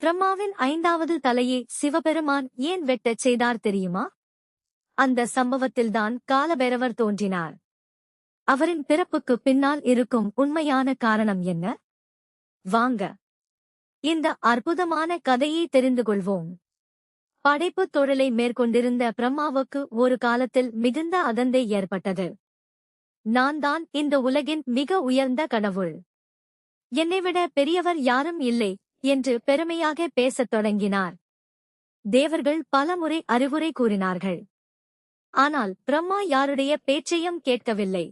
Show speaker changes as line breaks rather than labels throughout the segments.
பிரம்மாவின் 5வது தலையை சிவபெருமான் ஏன் வெட்டச் செய்தார் தெரியுமா? அந்த சம்பவத்தில்தான் காலபைரவர் தோன்றினார். அவரின் பிறப்புக்கு பின்னால் இருக்கும் உண்மையான காரணம் என்ன? வாங்க, இந்த அற்புதமான கதையை தெரிந்து கொள்வோம். படைப்புத் தொழிலை மேற்கொண்டிருந்த பிரம்மாவுக்கு ஒரு காலத்தில் மிகுந்த அகந்தை ஏற்பட்டது. நான் தான் இந்த உலகின் மிக உயர்ந்த கடவுள், என்னைவிட பெரியவர் யாரும் இல்லை என்று பெருமையாக பேசத் தொடங்கினார். தேவர்கள் பலமுறை அறிவுரை கூறினார்கள். ஆனால் பிரம்மா யாருடைய பேச்சையும் கேட்கவில்லை.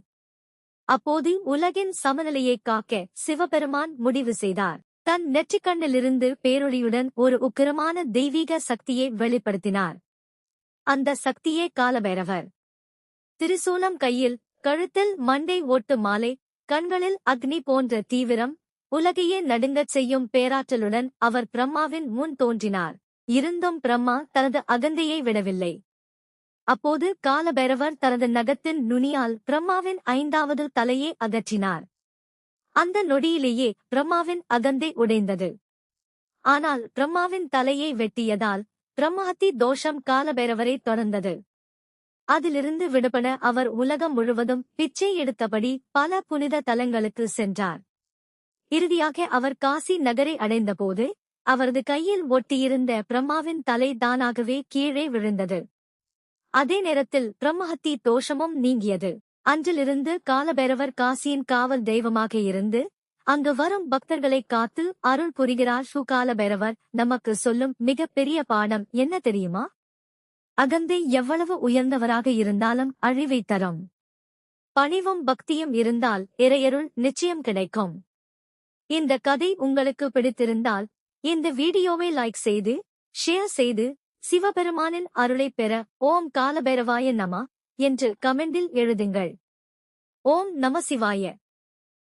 அப்போது உலகின் சமநிலையைக் காக்க சிவபெருமான் முடிவு செய்தார். தன் நெற்றிக்கண்ணிலிருந்து பேரொளியுடன் ஒரு உக்கிரமான தெய்வீக சக்தியை வெளிப்படுத்தினார். அந்த சக்தியே காலபைரவர். திரிசூலம் கையில், கழுத்தில் மண்டை ஓட்டு மாலை, கண்களில் அக்னி போன்ற தீவிரம், உலகையே நடுங்கச் செய்யும் பேராற்றலுடன் அவர் பிரம்மாவின் முன் தோன்றினார். இருந்தும் பிரம்மா தனது அகந்தையை விடவில்லை. அப்போது காலபைரவர் தனது நகத்தின் நுனியால் பிரம்மாவின் 5வது தலையை அகற்றினார். அந்த நொடியிலேயே பிரம்மாவின் அகந்தை உடைந்தது. ஆனால் பிரம்மாவின் தலையை வெட்டியதால் பிரம்மஹத்தி தோஷம் காலபைரவரை தொடர்ந்தது. அதிலிருந்து விடுபட அவர் உலகம் முழுவதும் பிச்சை எடுத்தபடி பல புனித தலங்களுக்கு சென்றார். இறுதியாக அவர் காசி நகரை அடைந்தபோது அவரது கையில் ஒட்டியிருந்த பிரம்மாவின் தலை தானாகவே கீழே விழுந்தது. அதே நேரத்தில் பிரம்மஹத்தி தோஷமும் நீங்கியது. அன்றிலிருந்து காலபைரவர் காசியின் காவல் தெய்வமாக இருந்து அங்கு வரும் பக்தர்களை காத்து அருள் புரிகிறார். காலபைரவர் நமக்கு சொல்லும் மிகப்பெரிய பாடம் என்ன தெரியுமா? அகந்தை எவ்வளவு உயர்ந்தவராக இருந்தாலும் அழிவை தரும். பணிவும் பக்தியும் இருந்தால் இறையருள் நிச்சயம் கிடைக்கும். இந்த கதை உங்களுக்கு பிடித்திருந்தால் இந்த வீடியோவை லைக் செய்து ஷேர் செய்து சிவபெருமானின் அருளைப் பெற ஓம் காலபைரவாய நம என்று கமெண்டில் எழுதுங்கள். ஓம் நம சிவாய.